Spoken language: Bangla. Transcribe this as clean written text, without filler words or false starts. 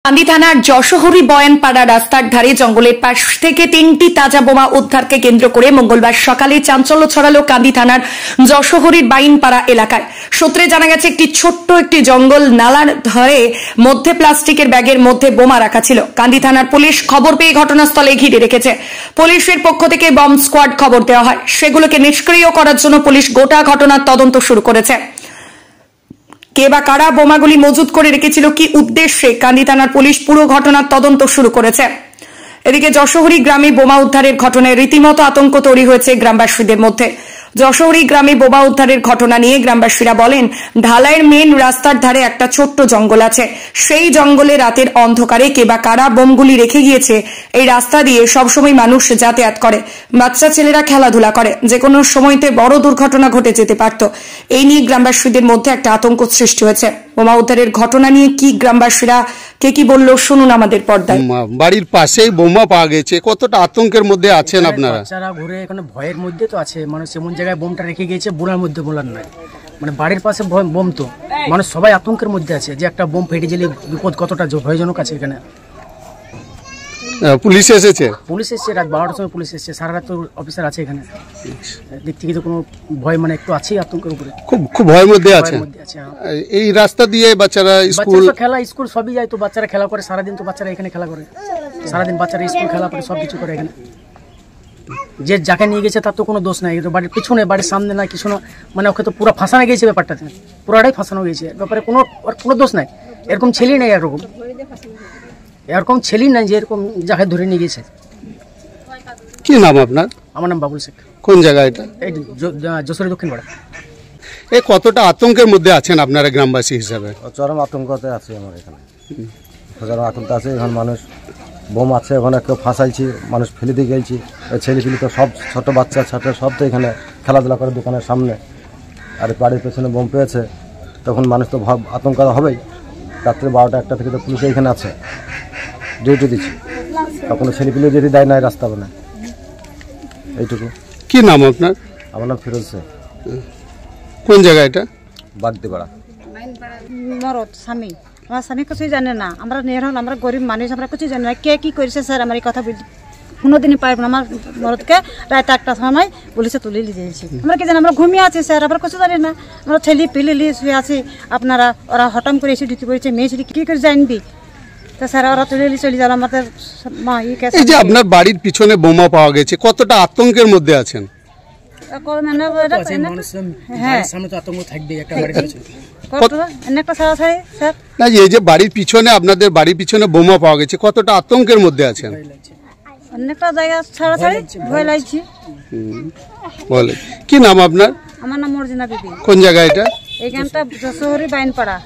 কান্দি থানার যশোহরী বয়ানপাড়া রাস্তার ধারে জঙ্গলের পাশ থেকে 3টি তাজা বোমা উদ্ধারকে কেন্দ্র করে মঙ্গলবার সকালে চাঞ্চল্য ছড়ালো কান্দি থানার যশোহরীর বাইনপাড়া এলাকায়। সূত্রে জানা গেছে একটি জঙ্গল নালার ধারে মধ্যে প্লাস্টিকের ব্যাগের মধ্যে বোমা রাখা ছিল। কান্দি থানার পুলিশ খবর পেয়ে ঘটনাস্থলে ঘিরে রেখেছে। পুলিশের পক্ষ থেকে বম্ব স্কোয়াড খবর দেওয়া হয়। সেগুলোকে নিষ্ক্রিয় করার জন্য পুলিশ গোটা ঘটনার তদন্ত শুরু করেছে। কে বা কারা বোমাগুলি মজুত করে রেখেছিল, কি উদ্দেশ্যে, কান্দি থানার পুলিশ পুরো ঘটনার তদন্ত শুরু করেছে। এদিকে যশোহরী গ্রামে বোমা উদ্ধারের ঘটনায় রীতিমতো আতঙ্ক তৈরি হয়েছে গ্রামবাসীদের মধ্যে। যশোহরী গ্রামে বোমা উদ্ধারের ঘটনা নিয়ে গ্রামবাসীরা বলেন, ঢালাইয়ের মেন রাস্তার ধারে একটা ছোট্ট জঙ্গল আছে। সেই জঙ্গলে রাতের অন্ধকারে কে বা কারা বোমগুলি রেখে গিয়েছে। এই রাস্তা দিয়ে সবসময় মানুষ যাতায়াত করে, বাচ্চা ছেলেরা খেলাধুলা করে, যে কোনো সময়তে বড় দুর্ঘটনা ঘটে যেতে পারত। এই নিয়ে গ্রামবাসীদের মধ্যে একটা আতঙ্ক সৃষ্টি হয়েছে। বোমা উদ্ধারের ঘটনা নিয়ে কি গ্রামবাসীরা কে কি বললো শুনুন আমাদের পর্দায়। বাড়ির পাশেই বোমা পাওয়া গেছে, কতটা আতঙ্কের মধ্যে আছেন আপনারা? বাচ্চারা ঘুরে এখানে ভয়ের মধ্যে তো আছে, মানুষ এমন জায়গায় বোমটা রেখে গিয়েছে বোলার মধ্যে বলার নাই, মানে বাড়ির পাশে বোম, তো মানুষ সবাই আতঙ্কের মধ্যে আছে যে একটা বোম ফেটে গেলে বিপদ কতটা ভয়জনক আছে এখানে। পুলিশ এসেছে? পুলিশ এসেছে রাত 12টার সময় পুলিশ এসেছে, সারা রাত তো অফিসার আছে এখানে। দিক থেকে তো কোনো ভয় মানে একটু আছেই আতঙ্কের উপরে, খুব ভয়ের মধ্যে আছে। এই রাস্তা দিয়ে বাচ্চারা স্কুল খেলা স্কুল সবই যায়, তো বাচ্চারা খেলা করে সারাদিন, তো বাচ্চারা এখানে খেলা করে সারাদিন, বাচ্চারা স্কুল খেলা করে সবকিছু করে এখানে। যে যাকে নিয়ে গেছে তার তো কোনো দোষ নাই, বাড়ির পিছনে বাড়ির সামনে না কিছু না, মানে ওকে তো পুরো ফাঁসানো গেছে, ব্যাপারটাতে পুরাটাই ফাঁসানো গেছে, ব্যাপারে কোনো দোষ নাই। এরকম ছেলেই নাই, এরকম ছেলেই নাই যে এরকম যাকে ধরে নিয়ে গেছে। কি নাম আপনার? আমার নাম বাবুল শেখ। কোন জায়গা এটা? এই যশোরের দক্ষিণ পাড়া। এই কতটা আতঙ্কের মধ্যে আছেন আপনারা গ্রামবাসী হিসাবে? চরম আতঙ্কতে আছে আমার এখানে, চরম আতঙ্ক আছে। এখন মানুষ বোম আছে, ওখানে কেউ ফাঁসাইছি, মানুষ ফেলে দিয়ে গেছি। ছেলে ফেলে তো সব ছোট বাচ্চা ছাত্র সব তো এখানে খেলাধুলা করে দোকানের সামনে, আর বাড়ির পেছনে বোম পেয়েছে, তখন মানুষ তো আতঙ্ক হবেই। রাত্রে 12টা 1টা থেকে তো পুলিশ এখানে আছে, ডিউটি দিচ্ছি, তখন ছেলে পেলে যদি দেয় নাই রাস্তা বানায়। এইটুকু। কি নাম আপনার? আমার নাম ফিরোজ শেখ। কোন জায়গা এটা? বাগদিপাড়া। মরদ স্বামী, আমার স্বামী কিছুই জানে না। আমরা নিরহল, আমরা গরিব মানুষ, আমরা কিছুই জানি না কে কি করেছে। স্যার আমার এই কথা কোনোদিনই পারব না। আমার মরদকে রাত 1টার সময় পুলিশে তুলে নিয়ে যাইছি। আমরা কি জানি, আমরা ঘুমিয়ে আছি স্যার, আমরা কিছু জানি না। আমরা ছেলে পেলে শুয়ে আছি, আপনারা ওরা হঠাৎ করে এসে ঢুকে পড়েছে। মেয়ে ছেলে কি করে জানবি, তো স্যার ওরা তুলে নিয়ে চলে যান। আমাদের মা এই যে আপনার বাড়ির পিছনে বোমা পাওয়া গেছে, কতটা আতঙ্কের মধ্যে আছেন? এই যে বাড়ির পিছনে, আপনাদের বাড়ির পিছনে বোমা পাওয়া গেছে, কতটা আতঙ্কের মধ্যে আছেন? অনেকটা জায়গা ছাড়াছাড়ি ভয় লাগছে। বলে কি নাম আপনার? আমার নাম মর্জিনা বিবি। কোন জায়গা এটা? এইখানটা যশোহরী বাইনপাড়া।